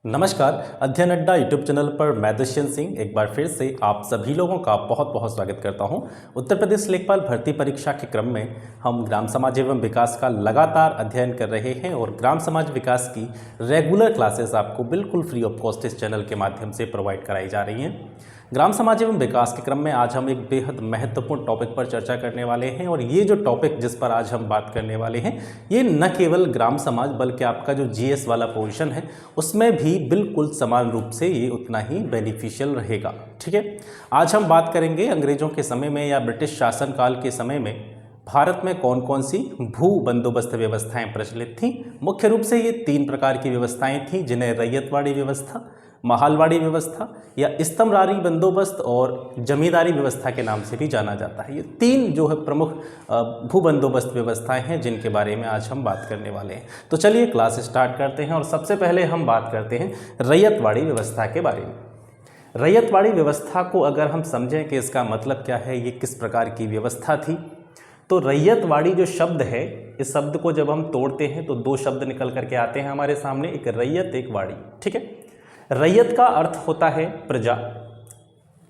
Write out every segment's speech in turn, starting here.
नमस्कार। अध्ययन अड्डा यूट्यूब चैनल पर मैं दुष्यंत सिंह एक बार फिर से आप सभी लोगों का बहुत बहुत स्वागत करता हूं। उत्तर प्रदेश लेखपाल भर्ती परीक्षा के क्रम में हम ग्राम समाज एवं विकास का लगातार अध्ययन कर रहे हैं और ग्राम समाज विकास की रेगुलर क्लासेस आपको बिल्कुल फ्री ऑफ कॉस्ट इस चैनल के माध्यम से प्रोवाइड कराई जा रही हैं। ग्राम समाज एवं विकास के क्रम में आज हम एक बेहद महत्वपूर्ण टॉपिक पर चर्चा करने वाले हैं और ये जो टॉपिक जिस पर आज हम बात करने वाले हैं ये न केवल ग्राम समाज बल्कि आपका जो जीएस वाला पोर्शन है उसमें भी बिल्कुल समान रूप से ये उतना ही बेनिफिशियल रहेगा। ठीक है, आज हम बात करेंगे अंग्रेजों के समय में या ब्रिटिश शासनकाल के समय में भारत में कौन कौन सी भू बंदोबस्त व्यवस्थाएं प्रचलित थीं। मुख्य रूप से ये 3 प्रकार की व्यवस्थाएं थीं जिन्हें रैयतवाड़ी व्यवस्था, महालवाड़ी व्यवस्था या स्तंभरारी बंदोबस्त और जमींदारी व्यवस्था के नाम से भी जाना जाता है। ये 3 जो है प्रमुख भू बंदोबस्त व्यवस्थाएं हैं जिनके बारे में आज हम बात करने वाले हैं। तो चलिए क्लास स्टार्ट करते हैं और सबसे पहले हम बात करते हैं रैयतवाड़ी व्यवस्था के बारे में। रैयतवाड़ी व्यवस्था को अगर हम समझें कि इसका मतलब क्या है, ये किस प्रकार की व्यवस्था थी, तो रैयतवाड़ी जो शब्द है इस शब्द को जब हम तोड़ते हैं तो 2 शब्द निकल करके आते हैं हमारे सामने, एक रैयत एक वाड़ी। ठीक है, रैयत का अर्थ होता है प्रजा,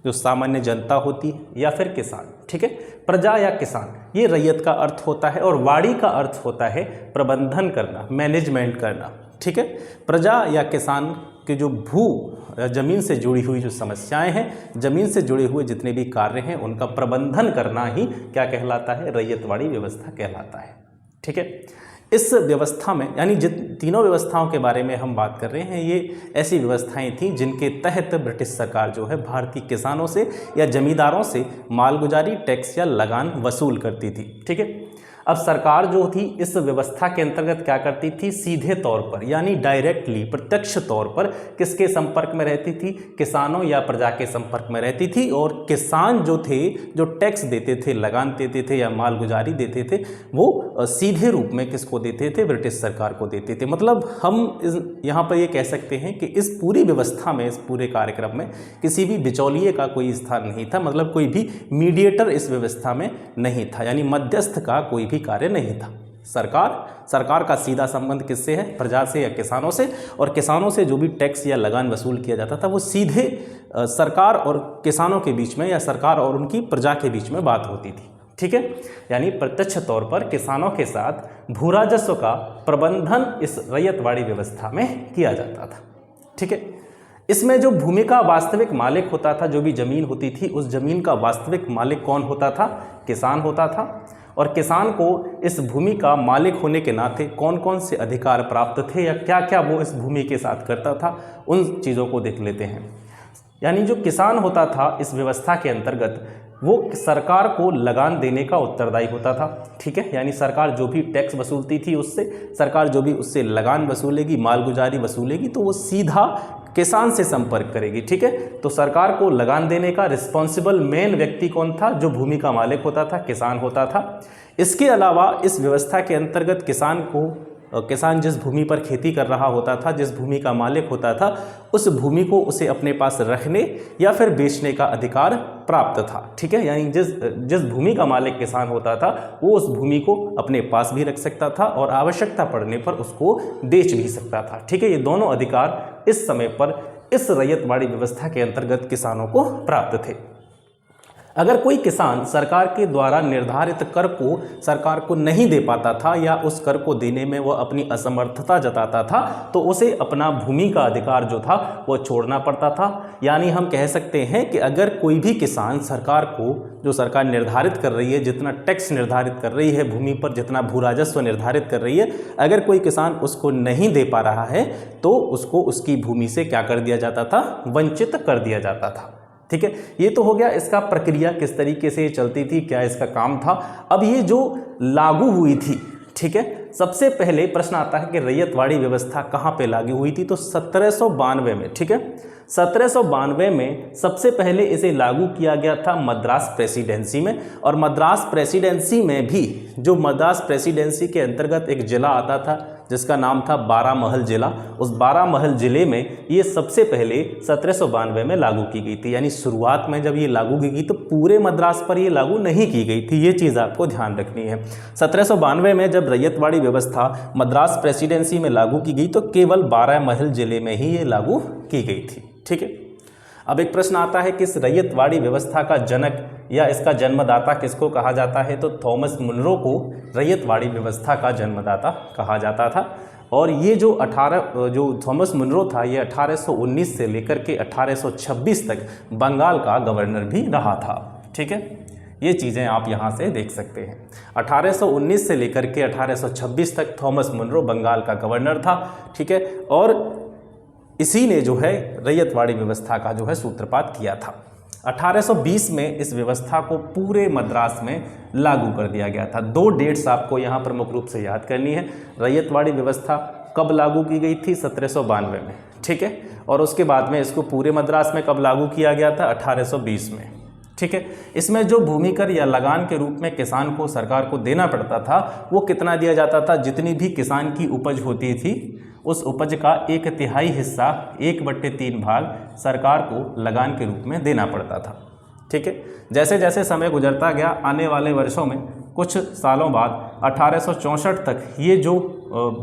जो सामान्य जनता होती है, या फिर किसान। ठीक है, प्रजा या किसान, ये रैयत का अर्थ होता है। और वाड़ी का अर्थ होता है प्रबंधन करना, मैनेजमेंट करना। ठीक है, प्रजा या किसान के जो भू जमीन से जुड़ी हुई जो समस्याएं हैं, जमीन से जुड़े हुए जितने भी कार्य हैं उनका प्रबंधन करना ही क्या कहलाता है, रैयतवाड़ी व्यवस्था कहलाता है। ठीक है, इस व्यवस्था में यानी जिन तीनों व्यवस्थाओं के बारे में हम बात कर रहे हैं ये ऐसी व्यवस्थाएं थीं जिनके तहत ब्रिटिश सरकार जो है भारतीय किसानों से या जमींदारों से मालगुजारी, टैक्स या लगान वसूल करती थी। ठीक है, अब सरकार जो थी इस व्यवस्था के अंतर्गत क्या करती थी, सीधे तौर पर यानी डायरेक्टली प्रत्यक्ष तौर पर किसके संपर्क में रहती थी, किसानों या प्रजा के संपर्क में रहती थी। और किसान जो थे, जो टैक्स देते थे, लगान देते थे या मालगुजारी देते थे, वो सीधे रूप में किसको देते थे, ब्रिटिश सरकार को देते थे। मतलब हम यहाँ पर ये कह सकते हैं कि इस पूरी व्यवस्था में, इस पूरे कार्यक्रम में किसी भी बिचौलिए का कोई स्थान नहीं था, मतलब कोई भी मीडिएटर इस व्यवस्था में नहीं था, यानी मध्यस्थ का कोई भी कार्य नहीं था। सरकार का सीधा संबंध किससे है, प्रजा से या किसानों से। और किसानों से जो भी टैक्स या लगान वसूल किया जाता था वो सीधे सरकार और किसानों के बीच में या सरकार और उनकी प्रजा के बीच में बात होती थी। ठीक है, यानी प्रत्यक्ष तौर पर किसानों के साथ भू राजस्व का प्रबंधन इस रैयतवाड़ी व्यवस्था में किया जाता था। ठीक है, इसमें जो भूमि का वास्तविक मालिक होता था, जो भी जमीन होती थी, उस जमीन का वास्तविक मालिक कौन होता था, किसान होता था। और किसान को इस भूमि का मालिक होने के नाते कौन कौन से अधिकार प्राप्त थे या क्या क्या वो इस भूमि के साथ करता था, उन चीज़ों को देख लेते हैं। यानी जो किसान होता था इस व्यवस्था के अंतर्गत वो सरकार को लगान देने का उत्तरदायी होता था। ठीक है, यानी सरकार जो भी टैक्स वसूलती थी उससे, सरकार जो भी उससे लगान वसूलेगी, मालगुजारी वसूलेगी, तो वो सीधा किसान से संपर्क करेगी। ठीक है, तो सरकार को लगान देने का रिस्पॉन्सिबल मेन व्यक्ति कौन था, जो भूमि का मालिक होता था, किसान होता था। इसके अलावा इस व्यवस्था के अंतर्गत किसान जिस भूमि पर खेती कर रहा होता था, जिस भूमि का मालिक होता था, उस भूमि को उसे अपने पास रखने या फिर बेचने का अधिकार प्राप्त था। ठीक है, यानी जिस भूमि का मालिक किसान होता था वो उस भूमि को अपने पास भी रख सकता था और आवश्यकता पड़ने पर उसको बेच भी सकता था। ठीक है, ये दोनों अधिकार इस समय पर इस रैयतवाड़ी व्यवस्था के अंतर्गत किसानों को प्राप्त थे। अगर कोई किसान सरकार के द्वारा निर्धारित कर को सरकार को नहीं दे पाता था या उस कर को देने में वह अपनी असमर्थता जताता था तो उसे अपना भूमि का अधिकार जो था वो छोड़ना पड़ता था। यानी हम कह सकते हैं कि अगर कोई भी किसान सरकार को, जो सरकार निर्धारित कर रही है, जितना टैक्स निर्धारित कर रही है भूमि पर, जितना भू राजस्व निर्धारित कर रही है, अगर कोई किसान उसको नहीं दे पा रहा है तो उसको उसकी भूमि से क्या कर दिया जाता था, वंचित कर दिया जाता था। ठीक है, ये तो हो गया इसका प्रक्रिया किस तरीके से चलती थी, क्या इसका काम था। अब ये जो लागू हुई थी, ठीक है, सबसे पहले प्रश्न आता है कि रैयतवाड़ी व्यवस्था कहाँ पे लागू हुई थी, तो 1792 में। ठीक है, 1792 में सबसे पहले इसे लागू किया गया था मद्रास प्रेसिडेंसी में। और मद्रास प्रेसिडेंसी में भी, जो मद्रास प्रेसिडेंसी के अंतर्गत एक जिला आता था जिसका नाम था बारामहल जिला। उस बारामहल जिले में ये सबसे पहले 1792 में लागू की गई थी। यानी शुरुआत में जब ये लागू की गई तो पूरे मद्रास पर ये लागू नहीं की गई थी, ये चीज़ आपको ध्यान रखनी है। 1792 में जब रैयतवाड़ी व्यवस्था मद्रास प्रेसिडेंसी में लागू की गई तो केवल बारामहल जिले में ही ये लागू की गई थी। ठीक है, अब एक प्रश्न आता है कि इस रैयतवाड़ी व्यवस्था का जनक या इसका जन्मदाता किसको कहा जाता है, तो थॉमस मुनरो को रैयतवाड़ी व्यवस्था का जन्मदाता कहा जाता था। और ये जो थॉमस मुनरो था ये 1819 से लेकर के 1826 तक बंगाल का गवर्नर भी रहा था। ठीक है, ये चीज़ें आप यहाँ से देख सकते हैं। 1819 से लेकर के 1826 तक थॉमस मुनरो बंगाल का गवर्नर था। ठीक है, और इसी ने जो है रैयतवाड़ी व्यवस्था का जो है सूत्रपात किया था। 1820 में इस व्यवस्था को पूरे मद्रास में लागू कर दिया गया था। 2 डेट्स आपको यहाँ प्रमुख रूप से याद करनी है। रैयतवाड़ी व्यवस्था कब लागू की गई थी? 1792 में। ठीक है, और उसके बाद में इसको पूरे मद्रास में कब लागू किया गया था? 1820 में। ठीक है, इसमें जो भूमि कर या लगान के रूप में किसान को सरकार को देना पड़ता था वो कितना दिया जाता था? जितनी भी किसान की उपज होती थी उस उपज का 1/3 हिस्सा 1/3 भाग सरकार को लगान के रूप में देना पड़ता था। ठीक है, जैसे जैसे समय गुजरता गया आने वाले वर्षों में कुछ सालों बाद 1864 तक ये जो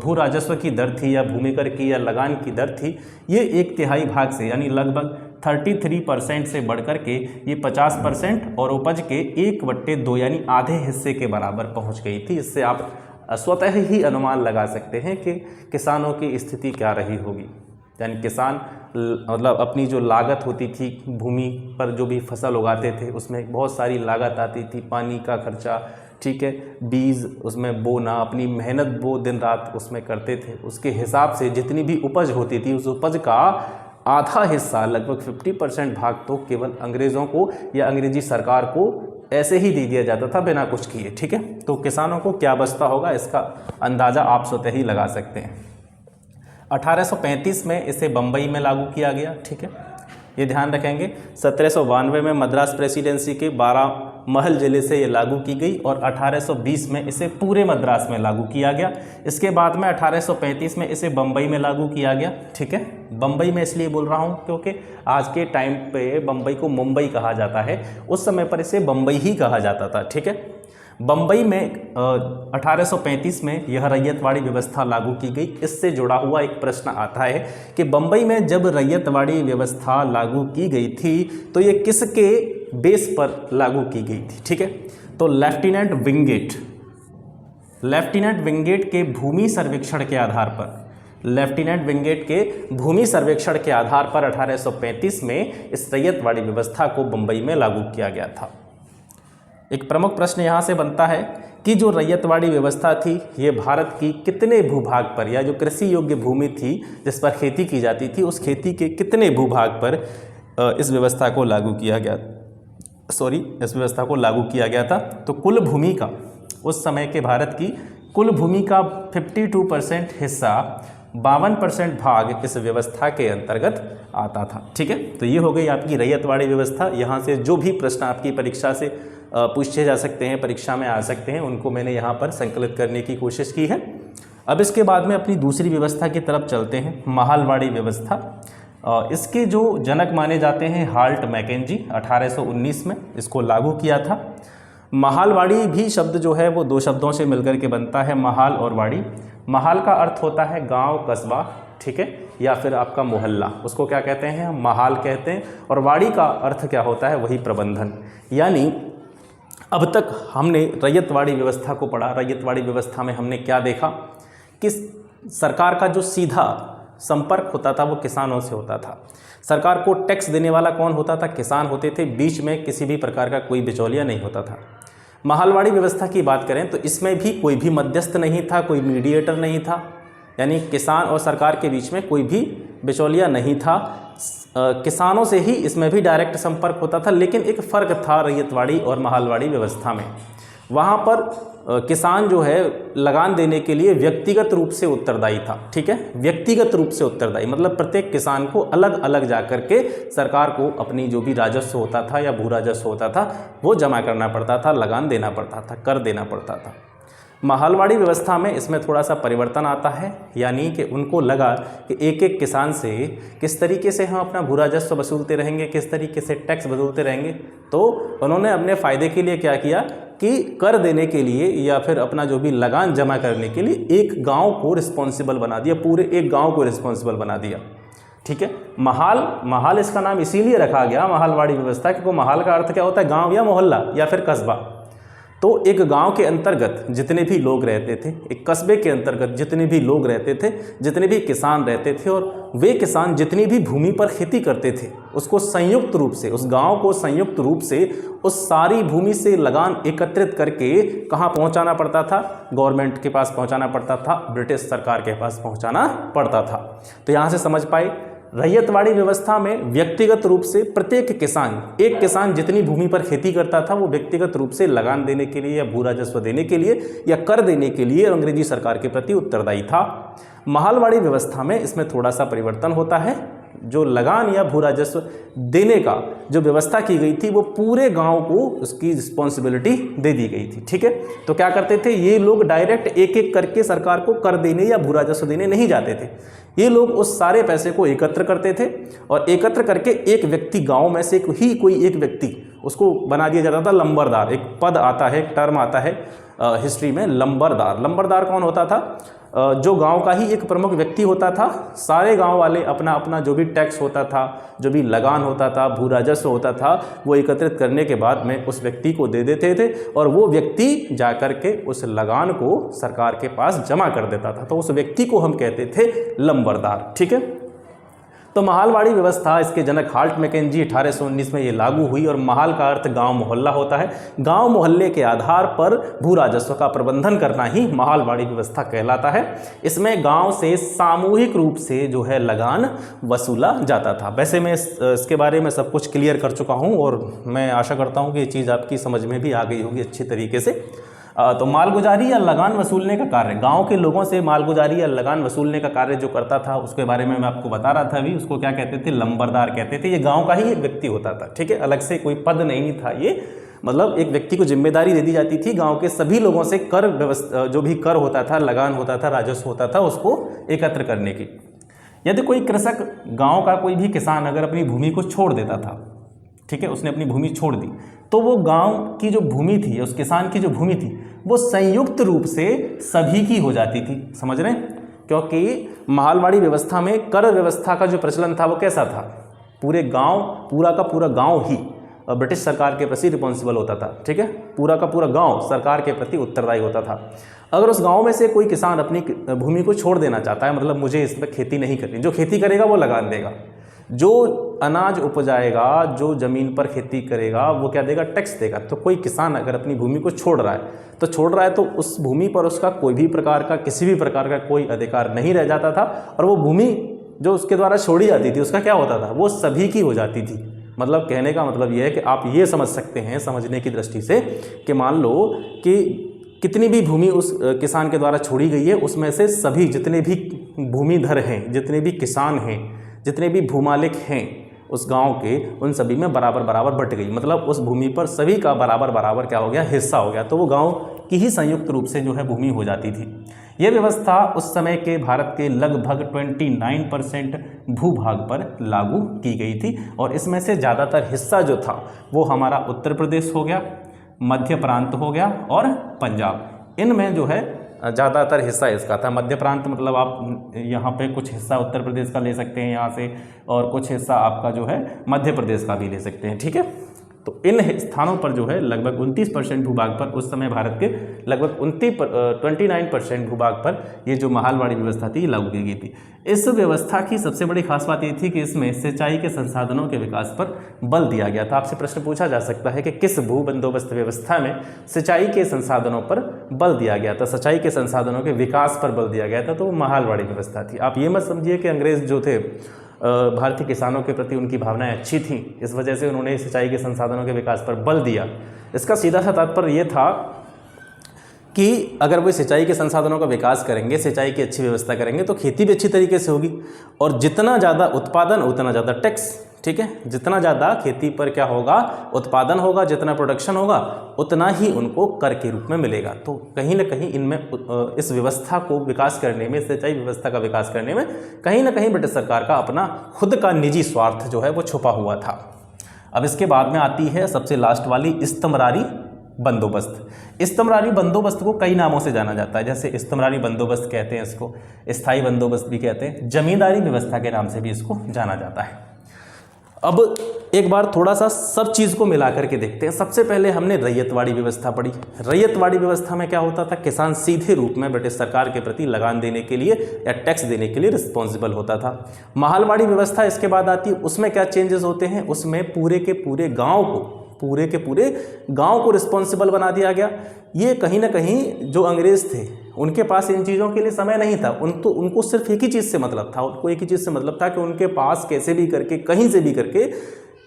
भू राजस्व की दर थी या भूमिकर की या लगान की दर थी ये 1/3 भाग से यानी लगभग 33% से बढ़कर के ये 50% और उपज के 1/2 यानी आधे हिस्से के बराबर पहुंच गई थी। इससे आप स्वतः ही अनुमान लगा सकते हैं कि किसानों की स्थिति क्या रही होगी। यानी किसान मतलब अपनी जो लागत होती थी भूमि पर जो भी फसल उगाते थे उसमें बहुत सारी लागत आती थी, पानी का खर्चा, ठीक है, बीज उसमें बोना, अपनी मेहनत वो दिन रात उसमें करते थे, उसके हिसाब से जितनी भी उपज होती थी उस उपज का आधा हिस्सा लगभग 50% भाग तो केवल अंग्रेज़ों को या अंग्रेजी सरकार को ऐसे ही दे दिया जाता था बिना कुछ किए। ठीक है, तो किसानों को क्या बचता होगा इसका अंदाज़ा आप स्वतः ही लगा सकते हैं। 1835 में इसे बम्बई में लागू किया गया। ठीक है, ये ध्यान रखेंगे। 1792 में मद्रास प्रेसिडेंसी के बारामहल जिले से ये लागू की गई और 1820 में इसे पूरे मद्रास में लागू किया गया। इसके बाद में 1835 में इसे बम्बई में लागू किया गया। ठीक है, बम्बई में इसलिए बोल रहा हूँ क्योंकि आज के टाइम पे बम्बई को मुंबई कहा जाता है, उस समय पर इसे बम्बई ही कहा जाता था। ठीक है, बम्बई में 1835 में यह रैयतवाड़ी व्यवस्था लागू की गई। इससे जुड़ा हुआ एक प्रश्न आता है कि बम्बई में जब रैयतवाड़ी व्यवस्था लागू की गई थी तो ये किसके बेस पर लागू की गई थी? ठीक है, तो लेफ्टिनेंट विंगेट के भूमि सर्वेक्षण के आधार पर, लेफ्टिनेंट विंगेट के भूमि सर्वेक्षण के आधार पर 1835 में इस रैयतवाड़ी व्यवस्था को बम्बई में लागू किया गया था। एक प्रमुख प्रश्न यहाँ से बनता है कि जो रैयतवाड़ी व्यवस्था थी ये भारत की कितने भूभाग पर या जो कृषि योग्य भूमि थी जिस पर खेती की जाती थी उस खेती के कितने भूभाग पर इस व्यवस्था को लागू किया गया था? तो कुल भूमि का उस समय के भारत की कुल भूमि का 52% हिस्सा 52% भाग इस व्यवस्था के अंतर्गत आता था। ठीक है, तो ये हो गई आपकी रैयतवाड़ी व्यवस्था। यहाँ से जो भी प्रश्न आपकी परीक्षा से पूछे जा सकते हैं, परीक्षा में आ सकते हैं, उनको मैंने यहाँ पर संकलित करने की कोशिश की है। अब इसके बाद में अपनी दूसरी व्यवस्था की तरफ चलते हैं, महालवाड़ी व्यवस्था। इसके जो जनक माने जाते हैं हाल्ट मैकेंजी, 1819 में इसको लागू किया था। महालवाड़ी भी शब्द जो है वो 2 शब्दों से मिलकर के बनता है, महाल और वाड़ी। महाल का अर्थ होता है गांव, कस्बा, ठीक है, या फिर आपका मोहल्ला, उसको क्या कहते हैं? महाल कहते हैं। और वाड़ी का अर्थ क्या होता है? वही प्रबंधन। यानी अब तक हमने रैयतवाड़ी व्यवस्था को पढ़ा। रैयतवाड़ी व्यवस्था में हमने क्या देखा कि सरकार का जो सीधा संपर्क होता था वो किसानों से होता था। सरकार को टैक्स देने वाला कौन होता था? किसान होते थे। बीच में किसी भी प्रकार का कोई बिचौलिया नहीं होता था। महालवाड़ी व्यवस्था की बात करें तो इसमें भी कोई भी मध्यस्थ नहीं था, कोई मीडिएटर नहीं था, यानी किसान और सरकार के बीच में कोई भी बिचौलिया नहीं था। किसानों से ही इसमें भी डायरेक्ट संपर्क होता था। लेकिन एक फ़र्क था रैयतवाड़ी और महालवाड़ी व्यवस्था में। वहाँ पर किसान जो है लगान देने के लिए व्यक्तिगत रूप से उत्तरदायी था। ठीक है, व्यक्तिगत रूप से उत्तरदायी मतलब प्रत्येक किसान को अलग अलग जा कर के सरकार को अपनी जो भी राजस्व होता था या भू राजस्व होता था वो जमा करना पड़ता था, लगान देना पड़ता था, कर देना पड़ता था। माहलवाड़ी व्यवस्था में इसमें थोड़ा सा परिवर्तन आता है, यानी कि उनको लगा कि एक एक किसान से किस तरीके से हम अपना भू राजस्व वसूलते रहेंगे, किस तरीके से टैक्स वसूलते रहेंगे। तो उन्होंने अपने फ़ायदे के लिए क्या किया कि कर देने के लिए या फिर अपना जो भी लगान जमा करने के लिए एक गांव को रिस्पॉन्सिबल बना दिया, पूरे एक गांव को रिस्पॉन्सिबल बना दिया। ठीक है, महाल इसका नाम इसीलिए रखा गया माहलवाड़ी व्यवस्था, क्योंकि महाल का अर्थ क्या होता है, गांव या मोहल्ला या फिर कस्बा। तो एक गांव के अंतर्गत जितने भी लोग रहते थे, एक कस्बे के अंतर्गत जितने भी लोग रहते थे, जितने भी किसान रहते थे, और वे किसान जितनी भी भूमि पर खेती करते थे, उसको संयुक्त रूप से, उस गांव को संयुक्त रूप से उस सारी भूमि से लगान एकत्रित करके कहाँ पहुंचाना पड़ता था, गवर्नमेंट के पास पहुंचाना पड़ता था, ब्रिटिश सरकार के पास पहुंचाना पड़ता था। तो यहाँ से समझ पाए, रैयतवाड़ी व्यवस्था में व्यक्तिगत रूप से प्रत्येक किसान, एक किसान जितनी भूमि पर खेती करता था वो व्यक्तिगत रूप से लगान देने के लिए या भू राजस्व देने के लिए या कर देने के लिए अंग्रेजी सरकार के प्रति उत्तरदायी था। माहलवाड़ी व्यवस्था में इसमें थोड़ा सा परिवर्तन होता है, जो लगान या भू राजस्व देने का जो व्यवस्था की गई थी वो पूरे गांव को उसकी रिस्पॉन्सिबिलिटी दे दी गई थी। ठीक है, तो क्या करते थे ये लोग, डायरेक्ट एक एक करके सरकार को कर देने या भू राजस्व देने नहीं जाते थे। ये लोग उस सारे पैसे को एकत्र करते थे और एकत्र करके एक व्यक्ति, गांव में से ही कोई एक व्यक्ति, उसको बना दिया जाता था लंबरदार। एक पद आता है, एक टर्म आता है हिस्ट्री में, लंबरदार। लंबरदार कौन होता था? जो गांव का ही एक प्रमुख व्यक्ति होता था। सारे गांव वाले अपना अपना जो भी टैक्स होता था, जो भी लगान होता था, भू राजस्व होता था, वो एकत्रित करने के बाद में उस व्यक्ति को दे देते थे और वो व्यक्ति जाकर के उस लगान को सरकार के पास जमा कर देता था। तो उस व्यक्ति को हम कहते थे लंबरदार। ठीक है, तो माहलवाड़ी व्यवस्था, इसके जनक हाल्ट मैकेंजी 1819 में ये लागू हुई और माहल का अर्थ गांव मोहल्ला होता है। गांव मोहल्ले के आधार पर भू राजस्व का प्रबंधन करना ही माहलवाड़ी व्यवस्था कहलाता है। इसमें गांव से सामूहिक रूप से जो है लगान वसूला जाता था। वैसे मैं इसके बारे में सब कुछ क्लियर कर चुका हूँ और मैं आशा करता हूँ कि ये चीज़ आपकी समझ में भी आ गई होगी अच्छी तरीके से। तो मालगुजारी या लगान वसूलने का कार्य, गांव के लोगों से मालगुजारी या लगान वसूलने का कार्य जो करता था उसके बारे में मैं आपको बता रहा था अभी। उसको क्या कहते थे? लंबरदार कहते थे। ये गांव का ही एक व्यक्ति होता था। ठीक है, अलग से कोई पद नहीं था ये, मतलब एक व्यक्ति को जिम्मेदारी दे दी जाती थी गांव के सभी लोगों से कर व्यवस्था, जो भी कर होता था, लगान होता था, राजस्व होता था, उसको एकत्र करने की। यदि कोई कृषक, गाँव का कोई भी किसान अगर अपनी भूमि को छोड़ देता था, ठीक है, उसने अपनी भूमि छोड़ दी, तो वो गांव की जो भूमि थी, उस किसान की जो भूमि थी, वो संयुक्त रूप से सभी की हो जाती थी। समझ रहे हैं? क्योंकि माहलवाड़ी व्यवस्था में कर व्यवस्था का जो प्रचलन था वो कैसा था? पूरे गांव, पूरा का पूरा गांव ही ब्रिटिश सरकार के प्रति रिस्पॉन्सिबल होता था। ठीक है, पूरा का पूरा गांव सरकार के प्रति उत्तरदायी होता था। अगर उस गांव में से कोई किसान अपनी भूमि को छोड़ देना चाहता है, मतलब मुझे इसमें खेती नहीं करनी, जो खेती करेगा वो लगान देगा, जो अनाज उपजाएगा, जो ज़मीन पर खेती करेगा वो क्या देगा? टैक्स देगा। तो कोई किसान अगर अपनी भूमि को छोड़ रहा है तो उस भूमि पर उसका कोई भी प्रकार का, किसी भी प्रकार का कोई अधिकार नहीं रह जाता था और वो भूमि जो उसके द्वारा छोड़ी जाती थी उसका क्या होता था? वो सभी की हो जाती थी। मतलब कहने का मतलब ये है कि आप ये समझ सकते हैं समझने की दृष्टि से कि मान लो कि कितनी भी भूमि उस किसान के द्वारा छोड़ी गई है, उसमें से सभी जितने भी भूमिधर हैं, जितने भी किसान हैं, जितने भी भूमालिक हैं उस गांव के, उन सभी में बराबर बराबर बट गई। मतलब उस भूमि पर सभी का बराबर बराबर क्या हो गया? हिस्सा हो गया। तो वो गांव की ही संयुक्त रूप से जो है भूमि हो जाती थी। ये व्यवस्था उस समय के भारत के लगभग 29% भूभाग पर लागू की गई थी और इसमें से ज़्यादातर हिस्सा जो था वो हमारा उत्तर प्रदेश हो गया, मध्य प्रांत हो गया और पंजाब। इनमें जो है ज़्यादातर हिस्सा इसका था। मध्य प्रांत मतलब आप यहाँ पे कुछ हिस्सा उत्तर प्रदेश का ले सकते हैं यहाँ से, और कुछ हिस्सा आपका जो है मध्य प्रदेश का भी ले सकते हैं। ठीक है, तो इन स्थानों पर जो है लगभग 29% भूभाग पर, उस समय भारत के लगभग 29% भूभाग पर ये जो माहलवाड़ी व्यवस्था थी लागू की गई थी। इस व्यवस्था की सबसे बड़ी खास बात ये थी कि इसमें सिंचाई के संसाधनों के विकास पर बल दिया गया था। आपसे प्रश्न पूछा जा सकता है कि किस भू बंदोबस्त व्यवस्था में सिंचाई के संसाधनों पर बल दिया गया था, सिंचाई के संसाधनों के विकास पर बल दिया गया था? तो वो माहलवाड़ी व्यवस्था थी। आप ये मत समझिए कि अंग्रेज जो थे भारतीय किसानों के प्रति उनकी भावनाएं अच्छी थीं, इस वजह से उन्होंने सिंचाई के संसाधनों के विकास पर बल दिया। इसका सीधा सा तात्पर्य ये था कि अगर वो सिंचाई के संसाधनों का विकास करेंगे, सिंचाई की अच्छी व्यवस्था करेंगे तो खेती भी अच्छी तरीके से होगी और जितना ज़्यादा उत्पादन उतना ज़्यादा टैक्स। ठीक है, जितना ज़्यादा खेती पर क्या होगा, उत्पादन होगा, जितना प्रोडक्शन होगा उतना ही उनको कर के रूप में मिलेगा। तो कहीं ना कहीं इनमें इस व्यवस्था को विकास करने में, सिंचाई व्यवस्था का विकास करने में कहीं ना कहीं ब्रिटिश सरकार का अपना खुद का निजी स्वार्थ जो है वो छुपा हुआ था। अब इसके बाद में आती है सबसे लास्ट वाली, इस्तमरारी बंदोबस्त। इस्तमरारी बंदोबस्त को कई नामों से जाना जाता है, जैसे इस्तमरारी बंदोबस्त कहते हैं इसको, स्थायी बंदोबस्त भी कहते हैं, जमींदारी व्यवस्था के नाम से भी इसको जाना जाता है। अब एक बार थोड़ा सा सब चीज़ को मिला करके देखते हैं। सबसे पहले हमने रैयतवाड़ी व्यवस्था पढ़ी। रैयतवाड़ी व्यवस्था में क्या होता था, किसान सीधे रूप में ब्रिटिश सरकार के प्रति लगान देने के लिए या टैक्स देने के लिए रिस्पॉन्सिबल होता था। माहलवाड़ी व्यवस्था इसके बाद आती है, उसमें क्या चेंजेस होते हैं, उसमें पूरे के पूरे गांव को रिस्पॉन्सिबल बना दिया गया। ये कहीं ना कहीं जो अंग्रेज़ थे उनके पास इन चीज़ों के लिए समय नहीं था, उनको सिर्फ एक ही चीज़ से मतलब था, उनको एक ही चीज़ से मतलब था कि उनके पास कैसे भी करके, कहीं से भी करके,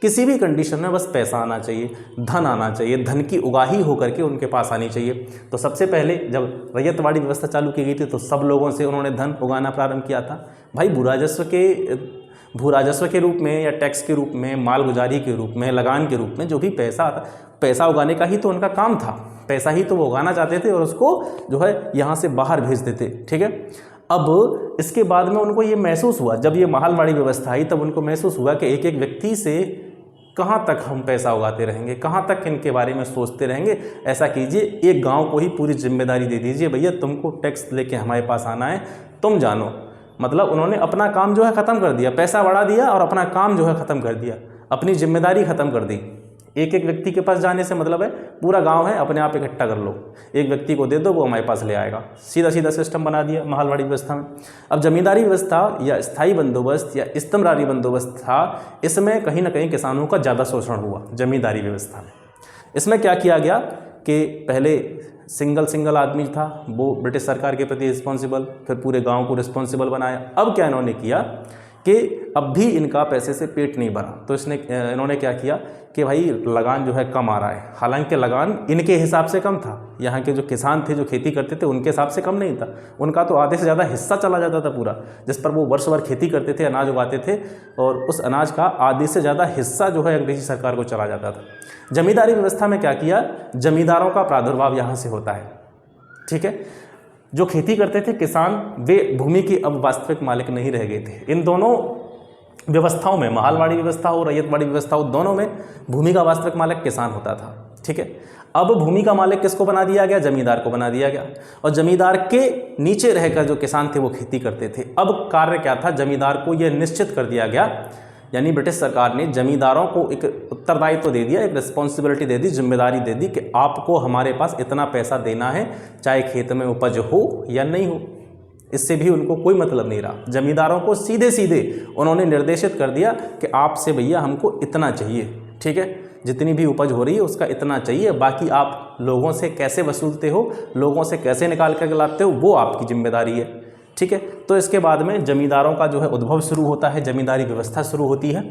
किसी भी कंडीशन में बस पैसा आना चाहिए, धन आना चाहिए, धन की उगाही होकर के उनके पास आनी चाहिए। तो सबसे पहले जब रैयतवाड़ी व्यवस्था चालू की गई थी तो सब लोगों से उन्होंने धन उगाना प्रारंभ किया था। भाई भू राजस्व के रूप में या टैक्स के रूप में, मालगुजारी के रूप में, लगान के रूप में जो भी पैसा आता, पैसा उगाने का ही तो उनका काम था, पैसा ही तो वो उगाना चाहते थे और उसको जो है यहाँ से बाहर भेज देते। ठीक है, अब इसके बाद में उनको ये महसूस हुआ, जब ये माहलवाड़ी व्यवस्था आई तब उनको महसूस हुआ कि एक एक व्यक्ति से कहाँ तक हम पैसा उगाते रहेंगे, कहाँ तक इनके बारे में सोचते रहेंगे। ऐसा कीजिए, एक गांव को ही पूरी जिम्मेदारी दे दीजिए, भैया तुमको टैक्स लेके हमारे पास आना है, तुम जानो। मतलब उन्होंने अपना काम जो है ख़त्म कर दिया, पैसा बढ़ा दिया और अपना काम जो है ख़त्म कर दिया, अपनी जिम्मेदारी ख़त्म कर दी। एक एक व्यक्ति के पास जाने से मतलब है पूरा गांव है अपने आप इकट्ठा कर लो, एक व्यक्ति को दे दो वो हमारे पास ले आएगा, सीधा सीधा सिस्टम बना दिया माहलवाड़ी व्यवस्था में। अब जमींदारी व्यवस्था या स्थायी बंदोबस्त या इस्तमरारी बंदोबस्त था, इसमें कहीं ना कहीं किसानों का ज़्यादा शोषण हुआ जमींदारी व्यवस्था में। इसमें क्या किया गया कि पहले सिंगल आदमी था वो ब्रिटिश सरकार के प्रति रिस्पॉन्सिबल, फिर पूरे गांव को रिस्पॉन्सिबल बनाया। अब क्या इन्होंने किया कि अब भी इनका पैसे से पेट नहीं भरा, तो इन्होंने क्या किया कि भाई लगान जो है कम आ रहा है। हालांकि लगान इनके हिसाब से कम था, यहाँ के जो किसान थे जो खेती करते थे उनके हिसाब से कम नहीं था, उनका तो आधे से ज़्यादा हिस्सा चला जाता था पूरा, जिस पर वो वर्ष भर खेती करते थे, अनाज उगाते थे, और उस अनाज का आधे से ज़्यादा हिस्सा जो है अंग्रेजी सरकार को चला जाता था। जमींदारी व्यवस्था में क्या किया, जमींदारों का प्रादुर्भाव यहाँ से होता है। ठीक है, जो खेती करते थे किसान, वे भूमि के अब वास्तविक मालिक नहीं रह गए थे। इन दोनों व्यवस्थाओं में, माहलवाड़ी व्यवस्था हो, रैयतवाड़ी व्यवस्था हो, दोनों में भूमि का वास्तविक मालिक किसान होता था। ठीक है, अब भूमि का मालिक किसको बना दिया गया, जमींदार को बना दिया गया, और जमींदार के नीचे रहकर जो किसान थे वो खेती करते थे। अब कार्य क्या था, जमींदार को यह निश्चित कर दिया गया, यानी ब्रिटिश सरकार ने जमींदारों को एक उत्तरदायित्व दे दिया, एक रिस्पॉन्सिबिलिटी दे दी, जिम्मेदारी दे दी कि आपको हमारे पास इतना पैसा देना है, चाहे खेत में उपज हो या नहीं हो। इससे भी उनको कोई मतलब नहीं रहा। जमींदारों को सीधे सीधे उन्होंने निर्देशित कर दिया कि आपसे भैया हमको इतना चाहिए। ठीक है, जितनी भी उपज हो रही है उसका इतना चाहिए, बाकी आप लोगों से कैसे वसूलते हो, लोगों से कैसे निकाल कर लाते हो, वो आपकी जिम्मेदारी है। ठीक है, तो इसके बाद में जमींदारों का जो है उद्भव शुरू होता है, जमींदारी व्यवस्था शुरू होती है।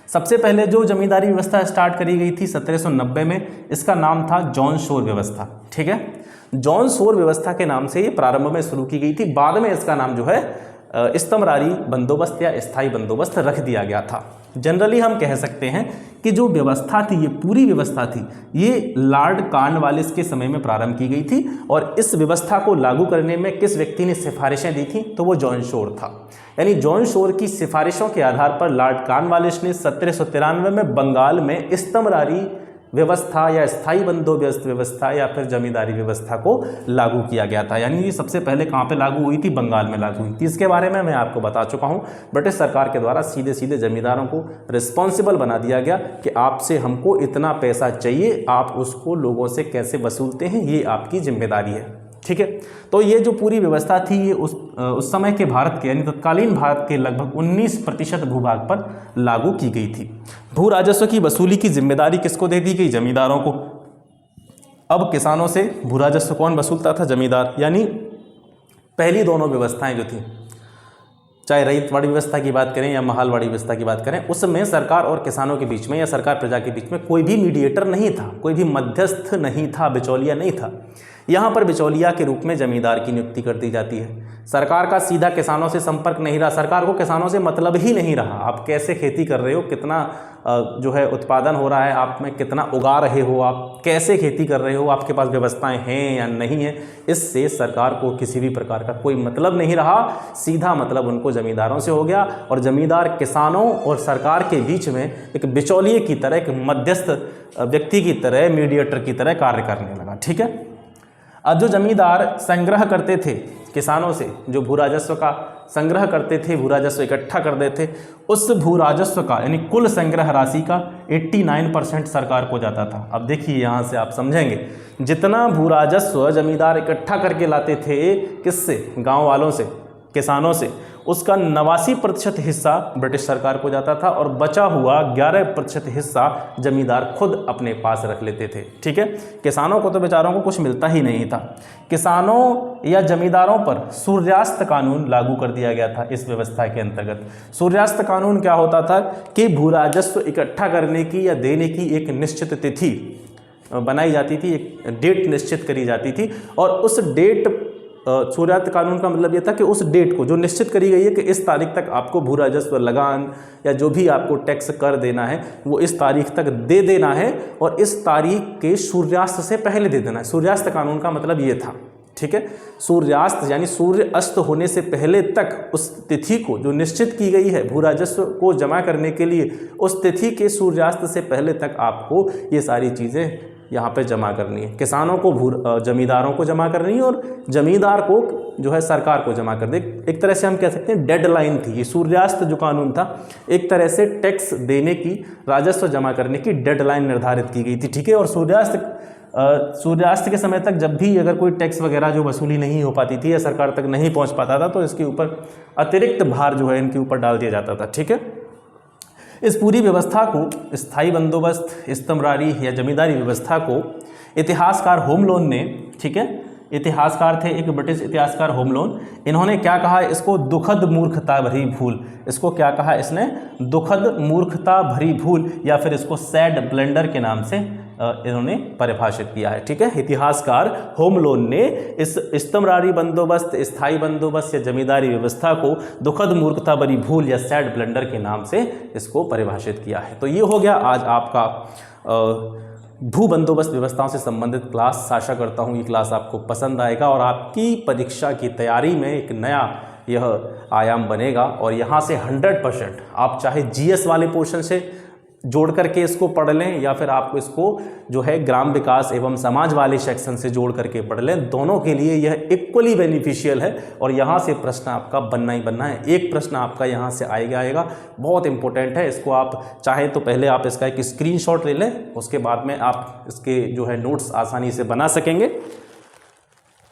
सबसे पहले जो जमींदारी व्यवस्था स्टार्ट करी गई थी 1790 में, इसका नाम था जॉन शोर व्यवस्था। ठीक है, जॉन शोर व्यवस्था के नाम से ये प्रारंभ में शुरू की गई थी, बाद में इसका नाम जो है इस्तमरारी बंदोबस्त या स्थायी बंदोबस्त रख दिया गया था। जनरली हम कह सकते हैं कि जो व्यवस्था थी, ये पूरी व्यवस्था थी, ये लॉर्ड कॉर्नवालिस के समय में प्रारंभ की गई थी, और इस व्यवस्था को लागू करने में किस व्यक्ति ने सिफारिशें दी थी, तो वो जॉन शोर था। यानी जॉन शोर की सिफारिशों के आधार पर लॉर्ड कॉर्नवालिस ने 1793 में बंगाल में इस्तमरारी व्यवस्था या स्थायी बंदोबस्त व्यवस्था या फिर जमींदारी व्यवस्था को लागू किया गया था। यानी ये सबसे पहले कहाँ पे लागू हुई थी, बंगाल में लागू हुई थी। इसके बारे में मैं आपको बता चुका हूँ। ब्रिटिश सरकार के द्वारा सीधे सीधे जमींदारों को रिस्पॉन्सिबल बना दिया गया कि आपसे हमको इतना पैसा चाहिए, आप उसको लोगों से कैसे वसूलते हैं ये आपकी जिम्मेदारी है। ठीक है, तो ये जो पूरी व्यवस्था थी ये उस समय के भारत के यानी तत्कालीन भारत के लगभग 19% भूभाग पर लागू की गई थी। भू राजस्व की वसूली की जिम्मेदारी किसको दे दी गई, जमींदारों को। अब किसानों से भू राजस्व कौन वसूलता था, जमींदार। यानी पहली दोनों व्यवस्थाएं जो थी, चाहे रैयतवाड़ी व्यवस्था की बात करें या माहलवाड़ी व्यवस्था की बात करें, उसमें सरकार और किसानों के बीच में या सरकार प्रजा के बीच में कोई भी मीडिएटर नहीं था, कोई भी मध्यस्थ नहीं था, बिचौलिया नहीं था। यहाँ पर बिचौलिया के रूप में जमींदार की नियुक्ति कर दी जाती है। सरकार का सीधा किसानों से संपर्क नहीं रहा, सरकार को किसानों से मतलब ही नहीं रहा। आप कैसे खेती कर रहे हो, कितना जो है उत्पादन हो रहा है, आप में कितना उगा रहे हो, आप कैसे खेती कर रहे हो, आपके पास व्यवस्थाएं हैं या नहीं है, इससे सरकार को किसी भी प्रकार का कोई मतलब नहीं रहा। सीधा मतलब उनको ज़मींदारों से हो गया और ज़मींदार किसानों और सरकार के बीच में एक बिचौलिए की तरह, एक मध्यस्थ व्यक्ति की तरह, मीडिएटर की तरह कार्य करने लगा। ठीक है। अब जो जमींदार संग्रह करते थे किसानों से, जो भू राजस्व का संग्रह करते थे, भू राजस्व इकट्ठा कर देते थे, उस भू राजस्व का यानी कुल संग्रह राशि का 89% सरकार को जाता था। अब देखिए यहाँ से आप समझेंगे, जितना भू राजस्व जमींदार इकट्ठा करके लाते थे, किससे, गांव वालों से, किसानों से, उसका 89% हिस्सा ब्रिटिश सरकार को जाता था और बचा हुआ 11% हिस्सा जमींदार खुद अपने पास रख लेते थे। ठीक है। किसानों को तो बेचारों को कुछ मिलता ही नहीं था। किसानों या जमींदारों पर सूर्यास्त कानून लागू कर दिया गया था। इस व्यवस्था के अंतर्गत सूर्यास्त कानून क्या होता था कि भू राजस्व इकट्ठा करने की या देने की एक निश्चित तिथि बनाई जाती थी, एक डेट निश्चित करी जाती थी और उस डेट, सूर्यास्त कानून का मतलब ये था कि उस डेट को जो निश्चित करी गई है कि इस तारीख तक आपको भू राजस्व लगान या जो भी आपको टैक्स कर देना है वो इस तारीख तक दे देना है और इस तारीख के सूर्यास्त से पहले दे देना है। सूर्यास्त कानून का मतलब ये था। ठीक है। सूर्यास्त यानी सूर्य अस्त होने से पहले तक उस तिथि को जो निश्चित की गई है भू राजस्व को जमा करने के लिए, उस तिथि के सूर्यास्त से पहले तक आपको ये सारी चीज़ें यहाँ पे जमा करनी है। किसानों को जमींदारों को जमा करनी है और जमींदार को जो है सरकार को जमा कर दे। एक तरह से हम कह सकते हैं डेडलाइन थी ये। सूर्यास्त जो कानून था, एक तरह से टैक्स देने की, राजस्व जमा करने की डेडलाइन निर्धारित की गई थी। ठीक है। और सूर्यास्त के समय तक जब भी अगर कोई टैक्स वगैरह जो वसूली नहीं हो पाती थी या सरकार तक नहीं पहुँच पाता था तो इसके ऊपर अतिरिक्त भार जो है इनके ऊपर डाल दिया जाता था। ठीक है। इस पूरी व्यवस्था को, स्थायी बंदोबस्त, इस्तमरारी या जमींदारी व्यवस्था को इतिहासकार होम लोन ने, ठीक है, इतिहासकार थे एक ब्रिटिश इतिहासकार होम लोन, इन्होंने क्या कहा, इसको दुखद मूर्खता भरी भूल, इसको क्या कहा इसने, दुखद मूर्खता भरी भूल या फिर इसको सैड ब्लंडर के नाम से इन्होंने परिभाषित किया है। ठीक है। इतिहासकार होम लोन ने इस इस्तमरारी बंदोबस्त, स्थायी बंदोबस्त या जमींदारी व्यवस्था को दुखद मूर्खता भरी भूल या सैड ब्लंडर के नाम से इसको परिभाषित किया है। तो ये हो गया आज आपका भू बंदोबस्त व्यवस्थाओं से संबंधित क्लास। आशा करता हूँ ये क्लास आपको पसंद आएगा और आपकी परीक्षा की तैयारी में एक नया यह आयाम बनेगा और यहाँ से 100% आप चाहे जीएस वाले पोर्शन से जोड़ करके इसको पढ़ लें या फिर आप इसको जो है ग्राम विकास एवं समाज वाले सेक्शन से जोड़ करके पढ़ लें, दोनों के लिए यह इक्वली बेनिफिशियल है और यहाँ से प्रश्न आपका बनना ही बनना है। एक प्रश्न आपका यहाँ से आएगा, बहुत इंपॉर्टेंट है। इसको आप चाहे तो पहले आप इसका एक स्क्रीनशॉट ले लें, उसके बाद में आप इसके जो है नोट्स आसानी से बना सकेंगे।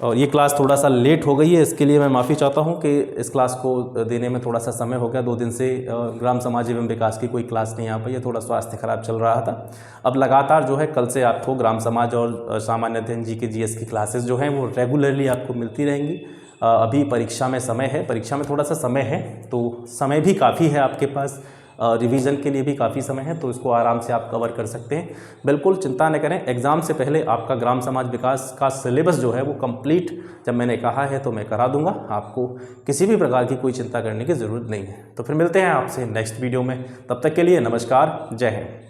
और ये क्लास थोड़ा सा लेट हो गई है, इसके लिए मैं माफ़ी चाहता हूँ कि इस क्लास को देने में थोड़ा सा समय हो गया। 2 दिन से ग्राम समाज एवं विकास की कोई क्लास नहीं आ पाई है, थोड़ा स्वास्थ्य खराब चल रहा था। अब लगातार जो है कल से आपको ग्राम समाज और सामान्य अध्ययन जीके जीएस की क्लासेस जो हैं वो रेगुलरली आपको मिलती रहेंगी। अभी परीक्षा में समय है, परीक्षा में थोड़ा सा समय है तो समय भी काफ़ी है आपके पास, रिवीजन के लिए भी काफ़ी समय है, तो इसको आराम से आप कवर कर सकते हैं। बिल्कुल चिंता न करें, एग्ज़ाम से पहले आपका ग्राम समाज विकास का सिलेबस जो है वो कंप्लीट जब मैंने कहा है तो मैं करा दूंगा। आपको किसी भी प्रकार की कोई चिंता करने की ज़रूरत नहीं है। तो फिर मिलते हैं आपसे नेक्स्ट वीडियो में, तब तक के लिए नमस्कार, जय हिंद।